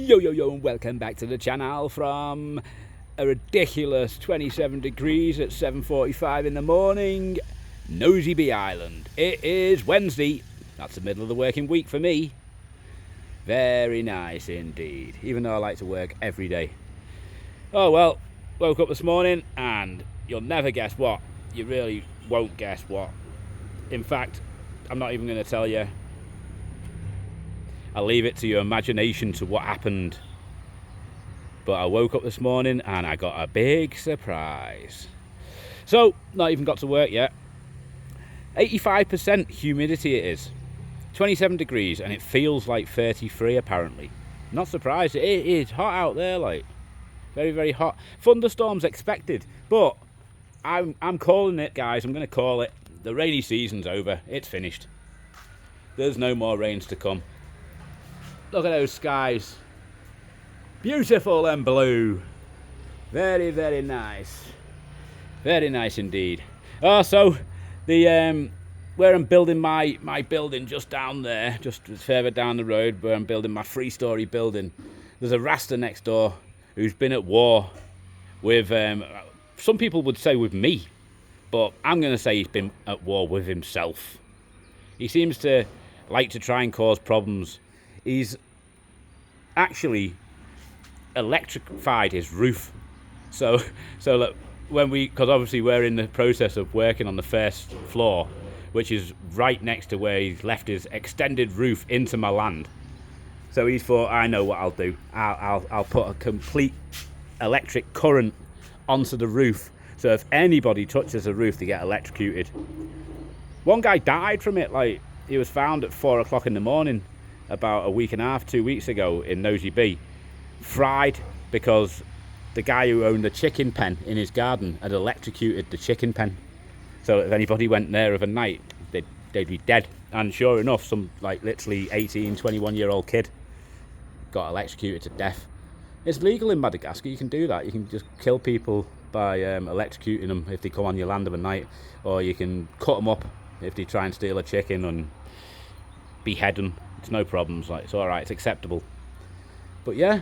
Yo, and welcome back to the channel from a ridiculous 27 degrees at 7:45 in the morning, Nosy Be Island. It is Wednesday. That's the middle of the working week for me. Very nice indeed, even though I like to work every day. Oh well, woke up this morning and you'll never guess what. You really won't guess what. In fact, I'm not even going to tell you. I'll leave it to your imagination to what happened. But I woke up this morning and I got a big surprise. So, not even got to work yet. 85% humidity it is. 27 degrees and it feels like 33 apparently. Not surprised, it is hot out there, like. Very, very hot. Thunderstorms expected, but I'm calling it, guys. I'm going to call it. The rainy season's over. It's finished. There's no more rains to come. Look at those skies. Beautiful and blue. Very, very nice. Very nice indeed. Oh, so the where I'm building my building just down there, just further down the road where I'm building my 3-story building, there's a Rasta next door who's been at war with, some people would say with me, but I'm going to say he's been at war with himself. He seems to like to try and cause problems. He's actually electrified his roof. So look, because obviously we're in the process of working on the first floor, which is right next to where he's left his extended roof into my land. So he's thought, I know what I'll do. I'll put a complete electric current onto the roof. So if anybody touches the roof, they get electrocuted. One guy died from it. Like, he was found at 4 o'clock in the morning about a week and a half, 2 weeks ago in Nosy Be, fried because the guy who owned the chicken pen in his garden had electrocuted the chicken pen. So if anybody went there overnight, they'd be dead. And sure enough, some like literally 18, 21-year-old kid got electrocuted to death. It's legal in Madagascar. You can do that. You can just kill people by electrocuting them if they come on your land overnight, or you can cut them up if they try and steal a chicken and behead them. It's no problems. Like, it's all right. It's acceptable. But yeah,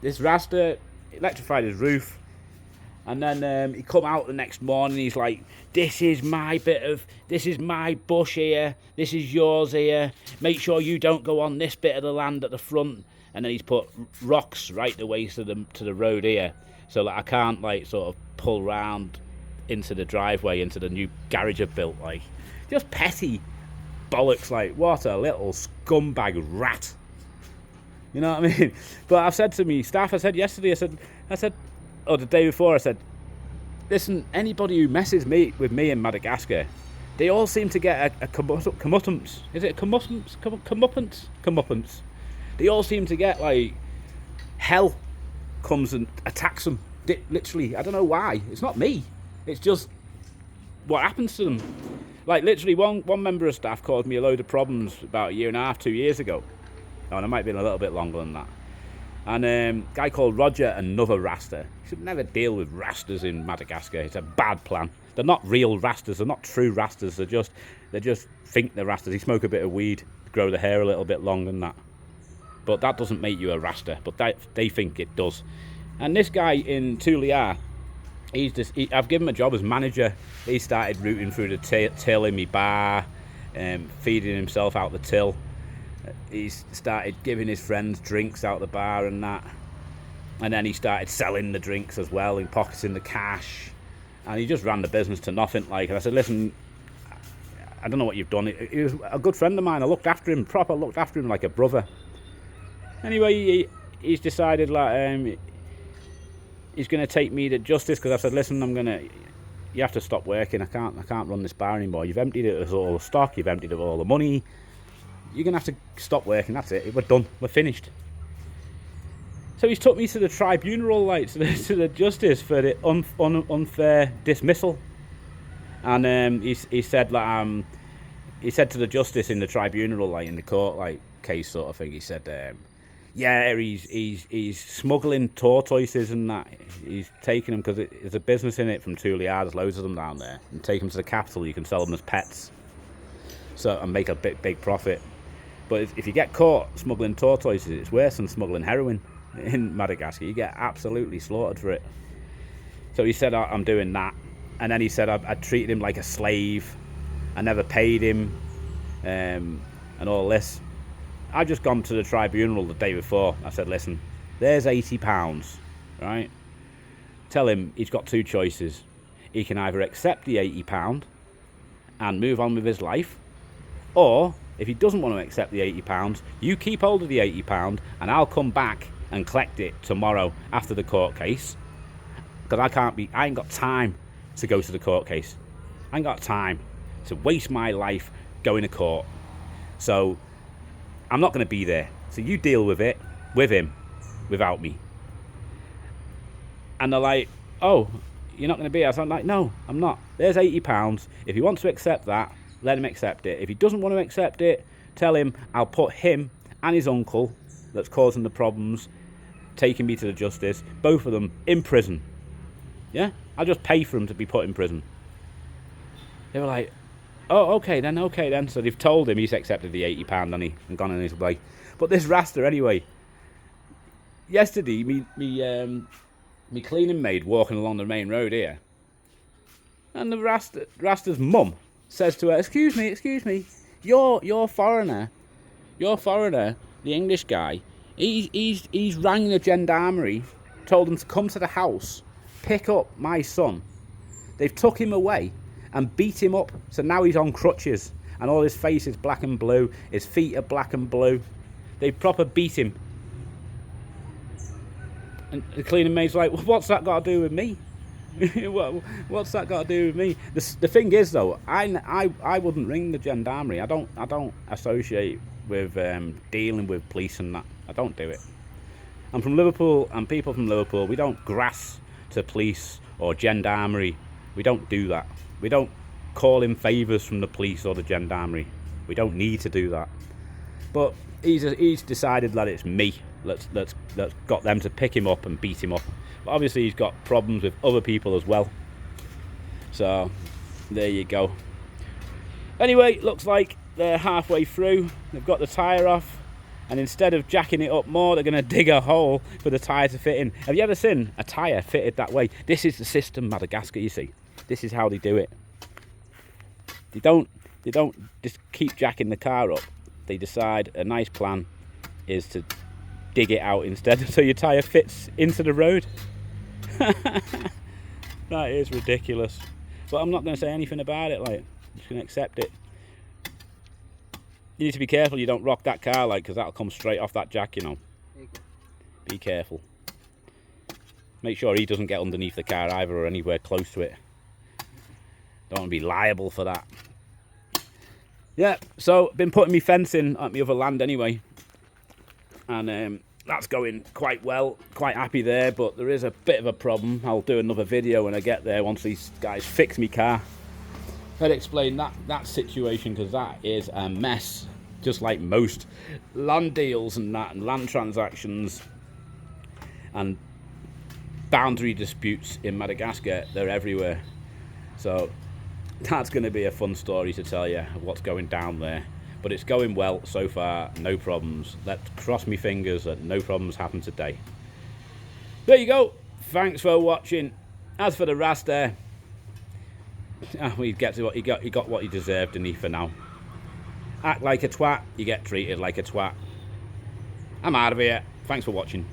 this Rasta electrified his roof, and then he come out the next morning. He's like, "This is my bush here. This is yours here. Make sure you don't go on this bit of the land at the front." And then he's put rocks right the way to the road here, so that I can't like sort of pull round into the driveway into the new garage I've built. Like, just petty bollocks. Like, what a little scumbag rat. You know what I mean? But I've said to me staff, I said yesterday, I said, or the day before, I said, listen, anybody who messes with me in Madagascar, they all seem to get a comeuppance. Is it a comeuppance? Comeuppance. They all seem to get, like, hell comes and attacks them. Literally, I don't know why. It's not me. It's just what happens to them. Like, literally, one member of staff caused me a load of problems about 1.5 years, 2 years ago. Oh, and it might have been a little bit longer than that. And a guy called Roger, another Rasta. You should never deal with Rastas in Madagascar. It's a bad plan. They're not real Rastas. They're not true Rastas. They just think they're Rastas. They smoke a bit of weed, grow the hair a little bit long than that. But that doesn't make you a Rasta. But they think it does. And this guy in Tulia, I've given him a job as manager. He started rooting through the till in my bar, feeding himself out the till. He's started giving his friends drinks out the bar and that. And then he started selling the drinks as well and pocketing the cash. And he just ran the business to nothing. Like, and I said, listen, I don't know what you've done. He was a good friend of mine. I looked after him like a brother. Anyway, he's decided like he's going to take me to justice, because I said, listen, you have to stop working. I can't run this bar anymore. You've emptied it of all the stock. You've emptied it of all the money. You're going to have to stop working. That's it. We're done. We're finished. So he's took me to the tribunal, like to the justice for the unfair dismissal. And he said like he said to the justice in the tribunal, like in the court like case sort of thing. He said, yeah, he's smuggling tortoises and that. He's taking them because there's a business in it from Tulia. There's loads of them down there. And take them to the capital. You can sell them as pets. So and make a big profit. But if you get caught smuggling tortoises, it's worse than smuggling heroin. in Madagascar. You get absolutely slaughtered for it. So he said, I'm doing that. And then he said I treated him like a slave. I never paid him, and all this. I just gone to the tribunal the day before. I said, listen, there's £80, right? Tell him he's got two choices. He can either accept the £80 and move on with his life, or if he doesn't want to accept the £80, you keep hold of the £80 and I'll come back and collect it tomorrow after the court case. Because I ain't got time to go to the court case. I ain't got time to waste my life going to court. So I'm not going to be there. So you deal with it, with him, without me. And they're like, oh, you're not going to be here? So I'm like, no, I'm not. There's £80. If he wants to accept that, let him accept it. If he doesn't want to accept it, tell him I'll put him and his uncle that's causing the problems, taking me to the justice, both of them in prison. Yeah? I'll just pay for him to be put in prison. They were like, oh, okay then. So they've told him he's accepted the £80, hasn't he? And gone on his way. But this Rasta, anyway. Yesterday, me cleaning maid walking along the main road here. And the Rasta's mum says to her, excuse me, you're foreigner, the English guy. He's rang the gendarmerie, told them to come to the house, pick up my son. They've took him away and beat him up, so now he's on crutches, and all his face is black and blue, his feet are black and blue. They've proper beat him. And the cleaning maid's like, well, what's that got to do with me? What's that got to do with me? The thing is, though, I wouldn't ring the gendarmerie. I don't associate with dealing with police and that. I don't do it. I'm from Liverpool, and people from Liverpool, we don't grass to police or gendarmerie. We don't do that. We don't call in favours from the police or the gendarmerie. We don't need to do that. But he's decided that it's me. Let's got them to pick him up and beat him up. But obviously he's got problems with other people as well. So there you go. Anyway, looks like they're halfway through. They've got the tyre off, and instead of jacking it up more, they're going to dig a hole for the tyre to fit in. Have you ever seen a tyre fitted that way? This is the system Madagascar, you see. This is how they do it. They don't just keep jacking the car up. They decide a nice plan is to dig it out instead, so your tyre fits into the road. That is ridiculous. But I'm not going to say anything about it, like, I'm just going to accept it. You need to be careful you don't rock that car, like, because that'll come straight off that jack, you know. Be careful. Make sure he doesn't get underneath the car either, or anywhere close to it. Don't want to be liable for that. Yeah, so been putting me fence in at my other land anyway, and that's going quite well. Quite happy there, but there is a bit of a problem. I'll do another video when I get there once these guys fix me car. I'd explain that situation, because that is a mess, just like most land deals and that, and land transactions and boundary disputes in Madagascar. They're everywhere. So that's going to be a fun story to tell you of what's going down there. But it's going well so far, no problems. Let's cross my fingers that no problems happen today. There you go. Thanks for watching. As for the Rasta, we get to what he got what he deserved, didn't he, for now. Act like a twat, you get treated like a twat. I'm out of here. Thanks for watching.